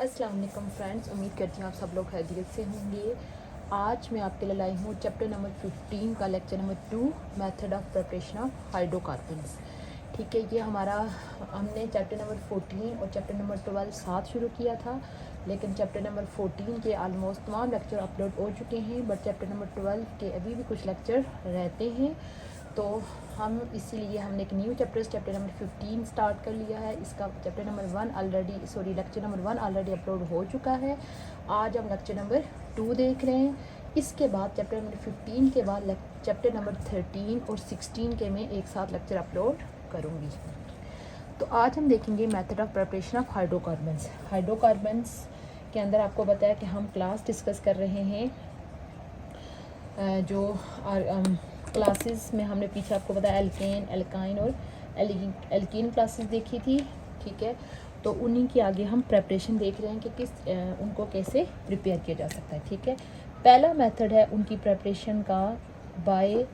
अस्सलाम वालेकुम फ्रेंड्स, उम्मीद करती हूँ आप सब लोग खैरियत से होंगे। आज मैं आपके लिए लाई हूँ चैप्टर नंबर 15 का lecture number 2 method of preparation of hydrocarbons. ठीक है, ये हमारा हमने चैप्टर नंबर 14 और चैप्टर नंबर 12 साथ शुरू किया था, लेकिन चैप्टर नंबर 14 के आलमोस्ट तमाम लेक्चर अपलोड हो चुके हैं, बट चैप्टर नंबर 12 के अभी भी कुछ लेक्चर रहते हैं। तो हम इसीलिए हमने एक न्यू चैप्टर नंबर 15 स्टार्ट कर लिया है। इसका chapter number 1 already lecture number 1 already upload हो चुका है। आज हम लेक्चर नंबर 2 देख रहे हैं। इसके बाद चैप्टर नंबर 15 के बाद चैप्टर नंबर 13 और 16 के मैं एक साथ लेक्चर अपलोड करूँगी। तो आज हम देखेंगे method of preparation of hydrocarbons. Hydrocarbons के अंदर आपको बताया कि हम क्लास डिस्कस कर रहे हैं। जो क्लासेस में हमने पीछे आपको बताया एल्केन, एल्काइन और एल्कीन क्लासेस देखी थी। ठीक है, तो उन्हीं की आगे हम प्रेपरेशन देख रहे हैं कि उनको कैसे प्रिपेयर किया जा सकता है। ठीक है, पहला मेथड है उनकी प्रेपरेशन का बाय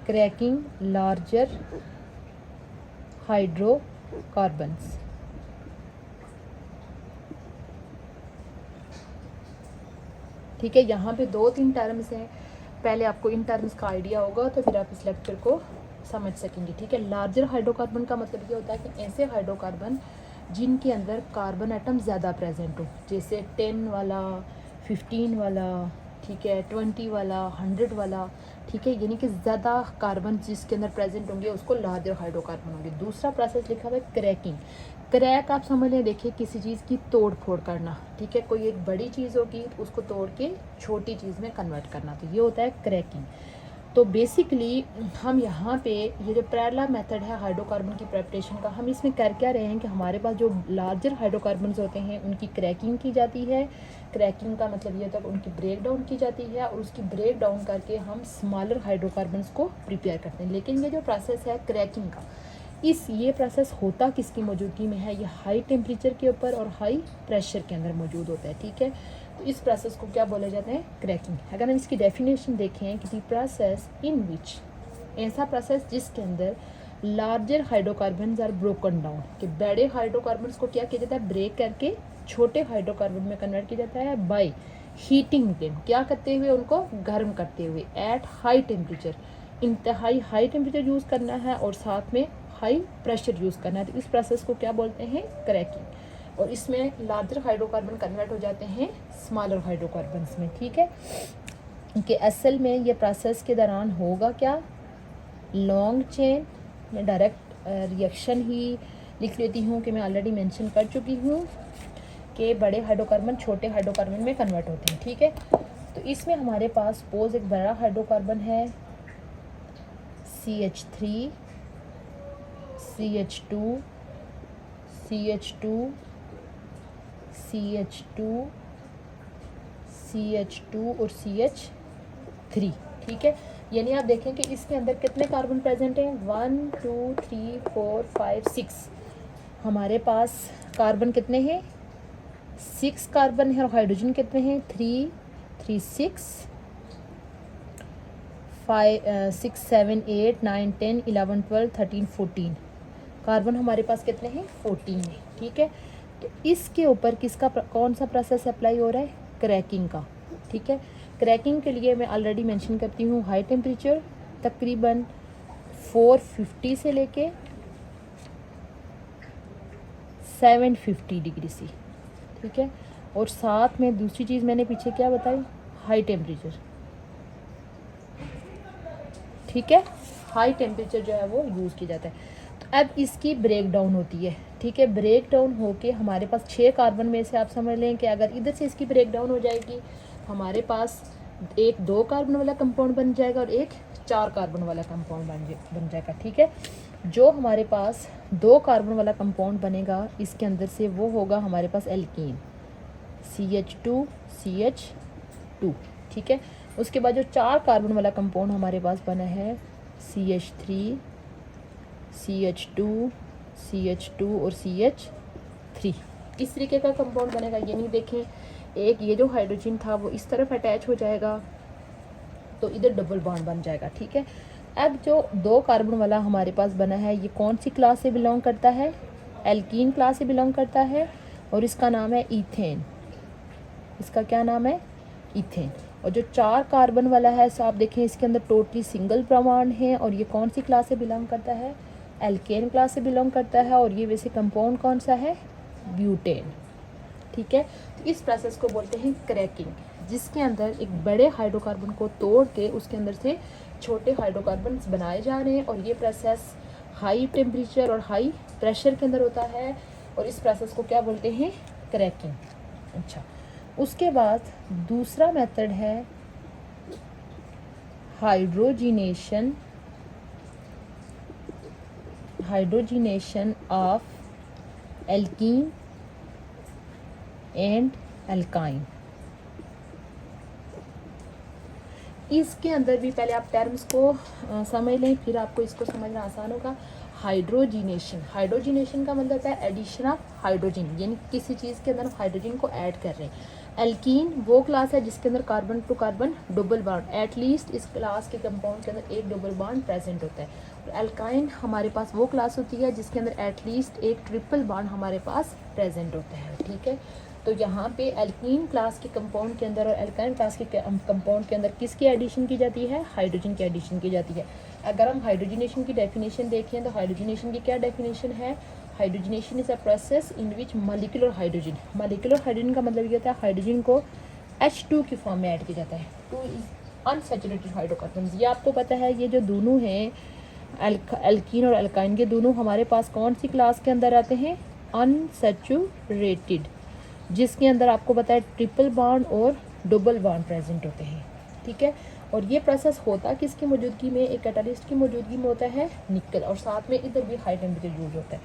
क्रैकिंग लार्जर हाइड्रोकार्बन्स। ठीक है, यहाँ पे 2-3 टर्म्स हैं। पहले आपको इन टर्म्स का आइडिया होगा तो फिर आप इस लेक्चर को समझ सकेंगे। ठीक है, लार्जर हाइड्रोकार्बन का मतलब ये होता है कि ऐसे हाइड्रोकार्बन जिनके अंदर कार्बन एटम ज़्यादा प्रेजेंट हो, जैसे 10 वाला, 15 वाला, ठीक है, 20 वाला, 100 वाला। ठीक है, यानी कि ज़्यादा कार्बन जिसके अंदर प्रेजेंट होंगे उसको लार्जर हाइड्रोकार्बन होंगे। दूसरा प्रोसेस लिखा हुआ है क्रैकिंग। क्रैक आप समझ लें, देखिए किसी चीज़ की तोड़ फोड़ करना। ठीक है, कोई एक बड़ी चीज़ होगी तो उसको तोड़ के छोटी चीज़ में कन्वर्ट करना, तो ये होता है क्रैकिंग। तो बेसिकली हम यहाँ पे ये जो पहला मेथड है हाइड्रोकार्बन की प्रेपरेशन का, हम इसमें कर क्या रहे हैं कि हमारे पास जो लार्जर हाइड्रोकार्बन्स होते हैं उनकी क्रैकिंग की जाती है। क्रैकिंग का मतलब ये होता है कि उनकी ब्रेक डाउन की जाती है और उसकी ब्रेक डाउन करके हम स्मॉलर हाइड्रोकार्बन्स को प्रिपेयर करते हैं। लेकिन ये जो प्रोसेस है क्रैकिंग का, ये प्रोसेस होता किसकी मौजूदगी में है? ये हाई टेम्परेचर के ऊपर और हाई प्रेशर के अंदर मौजूद होता है। ठीक है, तो इस प्रोसेस को क्या बोले जाते हैं? क्रैकिंग। अगर हम इसकी डेफिनेशन देखें कि दी प्रोसेस इन विच, ऐसा प्रोसेस जिसके अंदर larger hydrocarbons are broken down, कि बड़े हाइड्रोकार्बन्स को क्या किया जाता है? ब्रेक करके छोटे हाइड्रोकार्बन में कन्वर्ट किया जाता है बाय हीटिंग देम, क्या करते हुए? उनको गर्म करते हुए एट हाई टेम्परेचर। इंतहाई हाई टेम्परेचर यूज़ करना है और साथ में हाई प्रेशर यूज़ करना है। तो इस प्रोसेस को क्या बोलते हैं? क्रैकिंग। और इसमें लार्जर हाइड्रोकार्बन कन्वर्ट हो जाते हैं स्मॉलर हाइड्रोकार्बन्स में। ठीक है, कि असल में ये प्रोसेस के दौरान होगा क्या? लॉन्ग चेन में डायरेक्ट रिएक्शन ही लिख लेती हूँ कि मैं ऑलरेडी मेंशन कर चुकी हूँ कि बड़े हाइड्रोकार्बन छोटे हाइड्रोकार्बन में कन्वर्ट होते हैं। ठीक है, तो इसमें हमारे पास सपोज एक बड़ा हाइड्रोकार्बन है CH3, CH2, CH2, CH2, CH2 और CH3। ठीक है, यानी आप देखें कि इसके अंदर कितने कार्बन प्रेजेंट हैं? 1 2 3 4 5 6। हमारे पास कार्बन कितने हैं? 6 कार्बन है। और हाइड्रोजन कितने हैं? 3 3 6 5 6 7 8 9 10 11 12 13 14 कार्बन हमारे पास कितने हैं? 14 है। ठीक है, तो इसके ऊपर किसका कौन सा प्रोसेस अप्लाई हो रहा है? क्रैकिंग का। ठीक है, क्रैकिंग के लिए मैं ऑलरेडी मेंशन करती हूँ हाई टेम्परेचर तकरीबन 450 से लेके 750 डिग्री सी। ठीक है, और साथ में दूसरी चीज़ मैंने पीछे क्या बताई? High temperature. ठीक है, हाई टेम्परेचर जो है वो यूज़ किया जाता है। तो अब इसकी ब्रेक डाउन होती है। ठीक है, ब्रेक डाउन होके हमारे पास 6 कार्बन में से आप समझ लें कि अगर इधर से इसकी ब्रेक डाउन हो जाएगी, हमारे पास एक 2 कार्बन वाला कंपाउंड बन जाएगा और एक 4 कार्बन वाला कंपाउंड बन जाएगा। ठीक है, जो हमारे पास 2 कार्बन वाला कंपाउंड बनेगा इसके अंदर से वो होगा हमारे पास एल्कीन, CH2 CH2। ठीक है, उसके बाद जो 4 कार्बन वाला कंपाउंड हमारे पास बना है CH3 CH2 CH2 और CH3, इस तरीके का कंपाउंड बनेगा। ये नहीं देखें, एक ये जो हाइड्रोजन था वो इस तरफ अटैच हो जाएगा तो इधर डबल बॉन्ड बन जाएगा। ठीक है, अब जो 2 कार्बन वाला हमारे पास बना है ये कौन सी क्लास से बिलोंग करता है? एल्कीन क्लास से बिलोंग करता है और इसका नाम है ईथेन। इसका क्या नाम है? ईथेन। और जो 4 कार्बन वाला है सो आप देखें इसके अंदर टोटली सिंगल परमाणु है और ये कौन सी क्लास से बिलोंग करता है? एल्केन क्लास से बिलोंग करता है और ये वैसे कंपाउंड कौन सा है? ब्यूटेन। ठीक है, तो इस प्रोसेस को बोलते हैं क्रैकिंग, जिसके अंदर एक बड़े हाइड्रोकार्बन को तोड़ के उसके अंदर से छोटे हाइड्रोकार्बन बनाए जा रहे हैं और ये प्रोसेस हाई टेम्परेचर और हाई प्रेशर के अंदर होता है और इस प्रोसेस को क्या बोलते हैं? क्रैकिंग। अच्छा, उसके बाद दूसरा मेथड है hydrogenation of alkene and alkyne. इसके अंदर भी पहले आप टर्म्स को समझ लें, फिर आपको इसको समझना आसान होगा। हाइड्रोजिनेशन का मतलब होता है एडिशन ऑफ हाइड्रोजन, यानी किसी चीज़ के अंदर हाइड्रोजन को ऐड कर रहे हैं। एल्कीन वो क्लास है जिसके अंदर carbon to carbon double bond, at least इस क्लास के कंपाउंड के अंदर एक डबल बॉन्ड प्रेजेंट होता है। और एल्काइन हमारे पास वो क्लास होती है जिसके अंदर एटलीस्ट एक ट्रिपल बॉन्ड हमारे पास प्रेजेंट होता है। ठीक है, तो यहाँ पे एल्कीन क्लास के कंपाउंड के अंदर और एल्काइन क्लास के कंपाउंड के अंदर किसकी एडिशन की जाती है? हाइड्रोजन की एडिशन की जाती है। अगर हम हाइड्रोजनेशन की डेफिनेशन देखें तो हाइड्रोजनेशन की क्या डेफिनेशन है? Hydrogenation is a process in which molecular hydrogen का मतलब ये होता है हाइड्रोजन को H2 की फॉर्म में ऐड किया जाता है। 2 इज अनसैचुरेटेड हाइड्रोकार्बन। ये आपको पता है, ये जो दोनों हैं एल्कीन और एल्काइन के दोनों हमारे पास कौन सी क्लास के अंदर आते हैं? अनसैचुरेटेड, जिसके अंदर आपको पता है ट्रिपल बॉन्ड और डबल बॉन्ड प्रेजेंट होते हैं। ठीक है, और ये प्रोसेस होता किसकी मौजूदगी में? एक कैटालिस्ट की मौजूदगी में होता है निकल, और साथ में इधर भी हाई टेम्परेचर यूज होता है।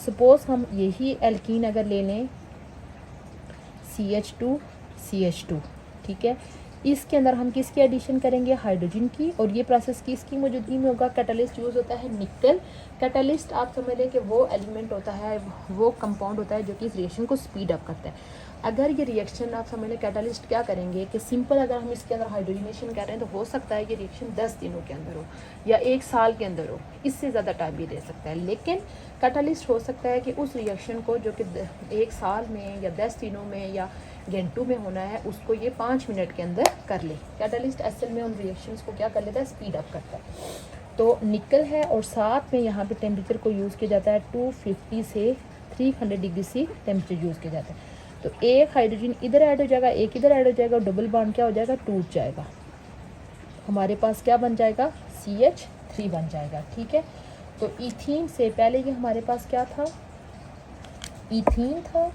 सपोज हम यही एल्कीन अगर ले लें CH2, ठीक है, इसके अंदर हम किसकी एडिशन करेंगे? हाइड्रोजन की, और ये प्रोसेस किसकी मौजूदगी में होगा? कैटालिस्ट यूज़ होता है निकल। कैटालिस्ट आप समझ लें कि वो एलिमेंट होता है, वो कंपाउंड होता है जो कि इस रिएक्शन को स्पीड अप करता है। अगर ये रिएक्शन आप समझ लें कैटालिस्ट क्या करेंगे कि सिंपल अगर हम इसके अंदर हाइड्रोजनेशन कर रहे हैं तो हो सकता है ये रिएक्शन 10 दिनों के अंदर हो या 1 साल के अंदर हो, इससे ज़्यादा टाइम भी ले सकता है। लेकिन कैटालिस्ट हो सकता है कि उस रिएक्शन को जो कि 1 साल में या 10 दिनों में या घंटों में होना है उसको ये 5 मिनट के अंदर कर ले। कैटालिस्ट असल में उन रिएक्शंस को क्या कर लेता है? स्पीड अप करता है। तो निकल है और साथ में यहाँ पे टेम्परेचर को यूज़ किया जाता है 250 से 300 डिग्री सी टेम्परेचर यूज़ किया जाता है। तो एक हाइड्रोजन इधर ऐड हो जाएगा, एक इधर ऐड हो जाएगा, और डबल बॉन्ड क्या हो जाएगा? टूट जाएगा। हमारे पास क्या बन जाएगा? CH3 बन जाएगा। ठीक है, तो ईथीन से पहले ये हमारे पास क्या था? ईथीन था।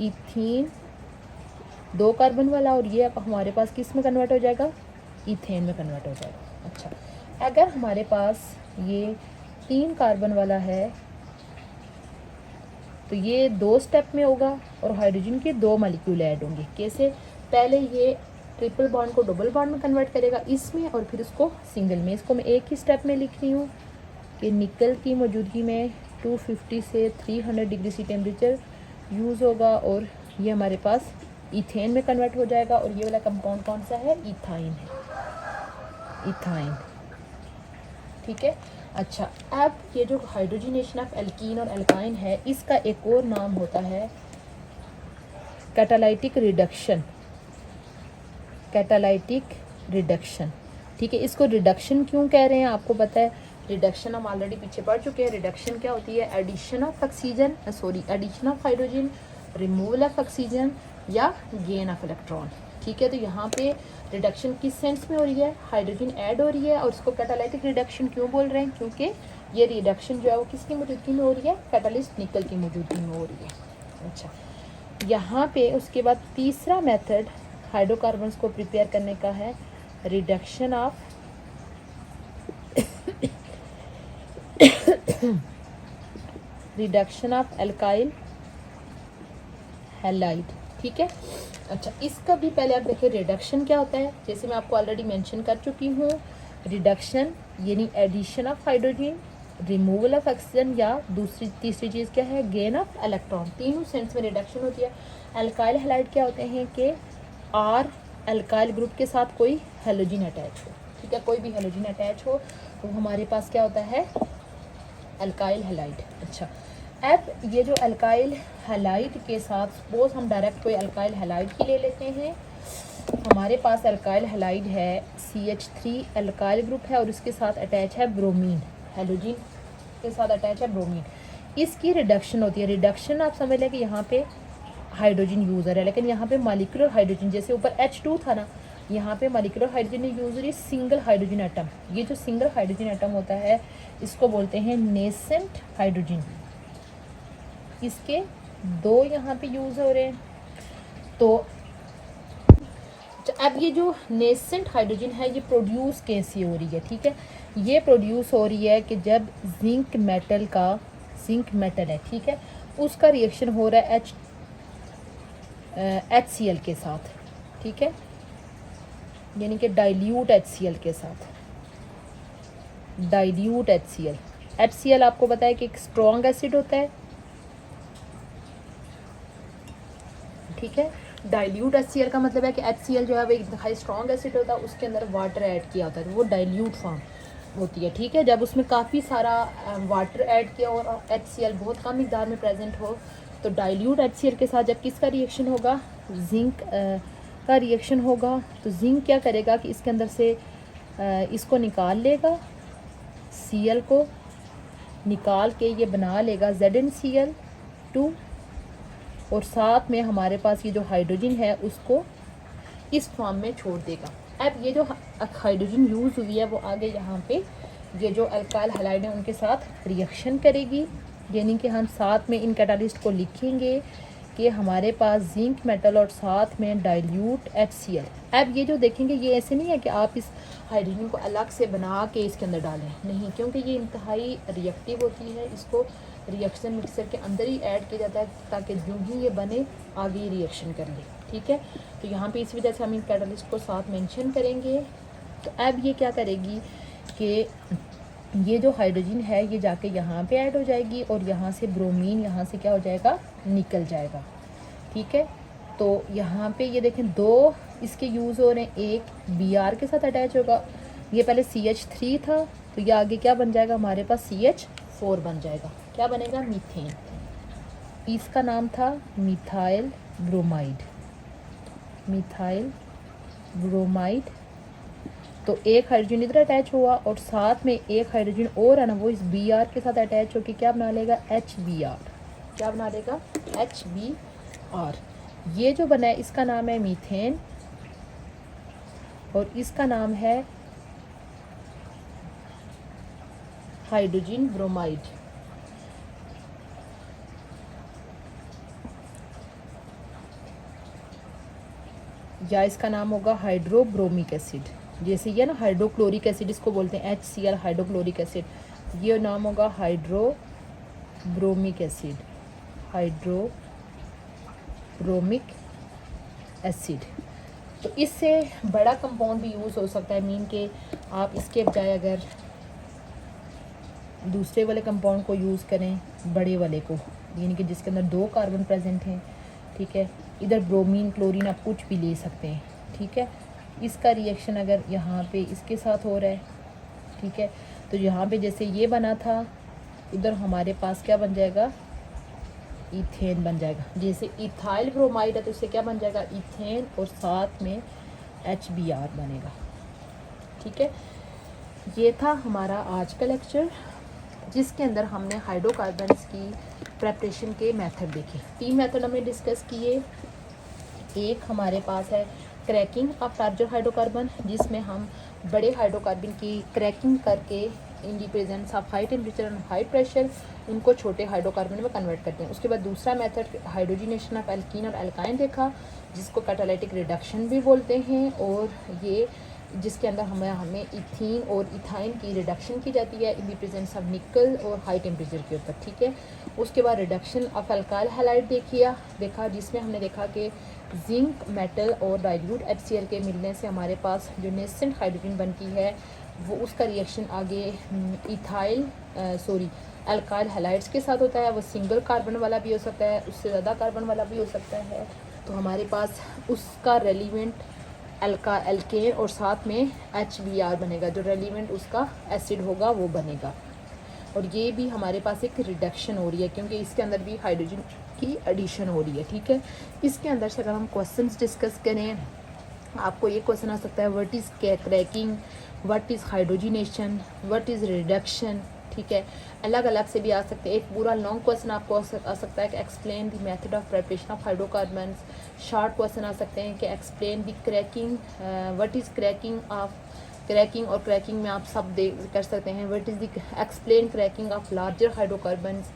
ईथीन 2 कार्बन वाला, और ये अब हमारे पास किस में कन्वर्ट हो जाएगा? ईथेन में कन्वर्ट हो जाएगा। अच्छा, अगर हमारे पास ये 3 कार्बन वाला है तो ये 2 स्टेप में होगा और हाइड्रोजन के 2 मॉलिक्यूल ऐड होंगे। कैसे? पहले ये ट्रिपल बॉन्ड को डबल बॉन्ड में कन्वर्ट करेगा इसमें, और फिर उसको सिंगल में। इसको मैं एक ही स्टेप में लिख रही हूँ कि निकल की मौजूदगी में 250 से 300 डिग्री सी टेम्परेचर यूज़ होगा और ये हमारे पास इथेन में कन्वर्ट हो जाएगा। और ये वाला कंपाउंड कौन सा है? इथाइन है, इथाइन। ठीक है, अच्छा, अब ये जो हाइड्रोजनेशन ऑफ एल्कीन और एल्काइन है इसका एक और नाम होता है कैटालाइटिक रिडक्शन। कैटालाइटिक रिडक्शन, ठीक है, इसको रिडक्शन क्यों कह रहे हैं? आपको पता है रिडक्शन हम ऑलरेडी पीछे पढ़ चुके हैं। रिडक्शन क्या होती है? Addition of oxygen, addition of hydrogen, removal of oxygen या गेन ऑफ इलेक्ट्रॉन। ठीक है, तो यहाँ पे रिडक्शन किस सेंस में हो रही है? हाइड्रोजन ऐड हो रही है, और इसको कैटालाइटिक रिडक्शन क्यों बोल रहे हैं? क्योंकि ये रिडक्शन जो है वो किसकी मौजूदगी में हो रही है? कैटालिस्ट निकल की मौजूदगी में हो रही है। अच्छा, यहाँ पे उसके बाद तीसरा मेथड हाइड्रोकार्बन्स को प्रिपेयर करने का है रिडक्शन ऑफ एल्काइल हैलाइड। ठीक है, अच्छा, इसका भी पहले आप देखिए रिडक्शन क्या होता है। जैसे मैं आपको ऑलरेडी मेंशन कर चुकी हूँ, रिडक्शन यानी addition of hydrogen, removal of oxygen, या तीसरी चीज़ क्या है? Gain of electron. तीनों सेंस में रिडक्शन होती है। एल्काइल हैलाइड क्या होते हैं कि आर एल्काइल ग्रुप के साथ कोई हेलोजन अटैच हो। ठीक है, कोई भी हेलोजन अटैच हो तो हमारे पास क्या होता है, अल्काइल हैलाइड। अच्छा, अब ये जो अल्काइल हैलाइड के साथ सपोज हम डायरेक्ट कोई अल्काइल हैलाइड ही ले लेते हैं। हमारे पास अल्काइल हैलाइड है CH3 अल्काइल ग्रुप है और इसके साथ अटैच है ब्रोमीन, हेलोजन के साथ अटैच है ब्रोमीन। इसकी रिडक्शन होती है, रिडक्शन आप समझ लें कि यहाँ पे हाइड्रोजन यूज़ है, लेकिन यहाँ पे मॉलिक्यूलर हाइड्रोजन, जैसे ऊपर H2 था ना, यहाँ पे मॉलिक्यूलर हाइड्रोजन यूज़ हो रही है, सिंगल हाइड्रोजन एटम। ये जो सिंगल हाइड्रोजन एटम होता है इसको बोलते हैं नेसेंट हाइड्रोजन। इसके 2 यहाँ पे यूज़ हो रहे हैं। तो अब ये जो नेसेंट हाइड्रोजन है ये प्रोड्यूस कैसे हो रही है, ठीक है, ये प्रोड्यूस हो रही है कि जब जिंक मेटल है, ठीक है, उसका रिएक्शन हो रहा है HCl के साथ, ठीक है, यानी कि डाइल्यूट HCl के साथ, डाइल्यूट HCl आपको पता है कि एक स्ट्रॉन्ग एसिड होता है, ठीक है। डाइल्यूट HCl का मतलब है कि HCl जो है वो एक हाई स्ट्रॉन्ग एसिड होता है, उसके अंदर वाटर ऐड किया होता है, वो डाइल्यूट फॉर्म होती है, ठीक है। जब उसमें काफ़ी सारा वाटर ऐड किया और HCl बहुत कम मिकदार में प्रेजेंट हो तो डाइल्यूट HCl के साथ जब किसका रिएक्शन होगा, जिंक का रिएक्शन होगा, तो जिंक क्या करेगा कि इसके अंदर से इसको निकाल लेगा, Cl को निकाल के ये बना लेगा ZnCl2 और साथ में हमारे पास ये जो हाइड्रोजन है उसको इस फॉर्म में छोड़ देगा। अब ये जो हाइड्रोजन यूज़ हुई है वो आगे यहाँ पे ये जो अल्काइल हैलाइड है उनके साथ रिएक्शन करेगी, यानी कि हम साथ में इन कैटालिस्ट को लिखेंगे कि हमारे पास जिंक मेटल और साथ में डाइल्यूट HCl। अब ये जो देखेंगे ये ऐसे नहीं है कि आप इस हाइड्रोजन को अलग से बना के इसके अंदर डालें, नहीं, क्योंकि ये इंतहाई रिएक्टिव होती है, इसको रिएक्शन मिक्सर के अंदर ही ऐड किया जाता है ताकि जो ही ये बने आगे ये रिएक्शन कर ले, ठीक है। तो यहाँ पे इस वजह से हम इन कैटालिस्ट को साथ मेंशन करेंगे। तो अब ये क्या करेगी कि ये जो हाइड्रोजन है ये जाके यहाँ पे ऐड हो जाएगी और यहाँ से ब्रोमीन यहाँ से क्या हो जाएगा, निकल जाएगा, ठीक है। तो यहाँ पे ये देखें 2 इसके यूज़ हो रहे हैं, एक Br के साथ अटैच होगा, ये पहले CH3 था तो ये आगे क्या बन जाएगा, हमारे पास CH4 बन जाएगा, क्या बनेगा, मीथेन। इसका नाम था मिथाइल ब्रोमाइड। तो एक हाइड्रोजन इधर अटैच हुआ और साथ में एक हाइड्रोजन और है ना वो इस Br के साथ अटैच होकर क्या बना लेगा, HBr। क्या बना लेगा, HBr। ये जो बना है इसका नाम है मीथेन और इसका नाम है हाइड्रोजन ब्रोमाइड। या इसका नाम होगा हाइड्रोब्रोमिक एसिड, जैसे ये ना हाइड्रोक्लोरिक एसिड इसको बोलते हैं, HCl हाइड्रोक्लोरिक एसिड, ये नाम होगा हाइड्रोब्रोमिक एसिड, हाइड्रोब्रोमिक एसिड। तो इससे बड़ा कंपाउंड भी यूज़ हो सकता है, मीन के आप इसके बजाय अगर दूसरे वाले कंपाउंड को यूज़ करें, बड़े वाले को, यानी कि जिसके अंदर 2 कार्बन प्रेजेंट हैं, ठीक है, इधर ब्रोमीन क्लोरीन आप कुछ भी ले सकते हैं, ठीक है। इसका रिएक्शन अगर यहाँ पे इसके साथ हो रहा है, ठीक है, तो यहाँ पे जैसे ये बना था उधर हमारे पास क्या बन जाएगा, इथेन बन जाएगा। जैसे इथाइल ब्रोमाइड है तो इससे क्या बन जाएगा, इथेन और साथ में HBr बनेगा, ठीक है। ये था हमारा आज का लेक्चर जिसके अंदर हमने हाइड्रोकार्बन्स की प्रेपरेशन के मेथड देखे। 3 मेथड हमने डिस्कस किए। एक हमारे पास है क्रैकिंग ऑफ लार्जर हाइड्रोकार्बन, जिसमें हम बड़े हाइड्रोकार्बन की क्रैकिंग करके in the presence of high temperature and high pressure उनको छोटे हाइड्रोकार्बन में कन्वर्ट करते हैं। उसके बाद दूसरा मेथड हाइड्रोजिनेशन ऑफ एल्कीन और एल्काइन देखा, जिसको कैटालिटिक रिडक्शन भी बोलते हैं, और ये जिसके अंदर हमें इथीन और इथाइन की रिडक्शन की जाती है इन दी प्रेजेंस ऑफ निकल और हाई टेम्परेचर के ऊपर, ठीक है। उसके बाद रिडक्शन ऑफ अल्काइल हैलाइड देखा, जिसमें हमने देखा कि जिंक मेटल और डाइल्यूट HCl के मिलने से हमारे पास जो नेसेंट हाइड्रोजन बनती है वो उसका रिएक्शन आगे अल्काइल हैलाइड्स के साथ होता है। वो सिंगल कार्बन वाला भी हो सकता है, उससे ज़्यादा कार्बन वाला भी हो सकता है। तो हमारे पास उसका रेलिवेंट एल्केन और साथ में HBr बनेगा, जो रेलिवेंट उसका एसिड होगा वो बनेगा। और ये भी हमारे पास एक रिडक्शन हो रही है क्योंकि इसके अंदर भी हाइड्रोजन की एडिशन हो रही है, ठीक है। इसके अंदर से अगर हम क्वेश्चंस डिस्कस करें, आपको ये क्वेश्चन आ सकता है what is cracking, what is hydrogenation, what is reduction, ठीक है। अलग अलग से भी आ सकते हैं। एक पूरा लॉन्ग क्वेश्चन आपको आ सकता है कि explain the method of preparation of hydrocarbons. Short question आ सकते हैं कि explain the cracking, what is cracking of, cracking और क्रैकिंग में आप सब कर सकते हैं। What is the explain cracking of larger hydrocarbons,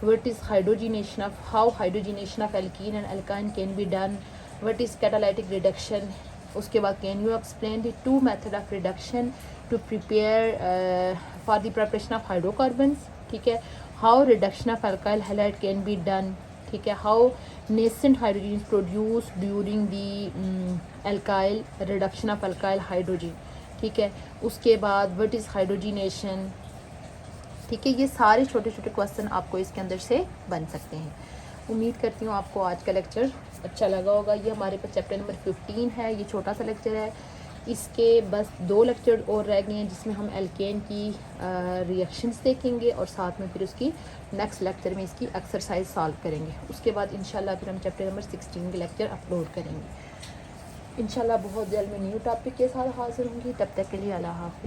what is hydrogenation of, how hydrogenation of alkene and alkyne can be done, what is catalytic reduction. उसके बाद can you explain the two method of reduction to prepare for the preparation of hydrocarbons, ठीक है। How reduction of alkyl halide can be done, ठीक है। How nascent hydrogen is produce during the alkyl reduction of alkyl hydrogen, ठीक है। उसके बाद what is hydrogenation, ठीक है। ये सारे छोटे छोटे क्वेश्चन आपको इसके अंदर से बन सकते हैं। उम्मीद करती हूँ आपको आज का लेक्चर अच्छा लगा होगा। ये हमारे पास चैप्टर नंबर 15 है, ये छोटा सा लेक्चर है। इसके बस 2 लेक्चर और रह गए हैं जिसमें हम एल्केन की रिएक्शंस देखेंगे और साथ में फिर उसकी नेक्स्ट लेक्चर में इसकी एक्सरसाइज सॉल्व करेंगे। उसके बाद इंशाल्लाह फिर हम चैप्टर नंबर 16 के लेक्चर अपलोड करेंगे। इंशाल्लाह बहुत जल्द मैं न्यू टॉपिक के साथ हाजिर होंगी। तब तक के लिए अल्लाह हाफ़िज़।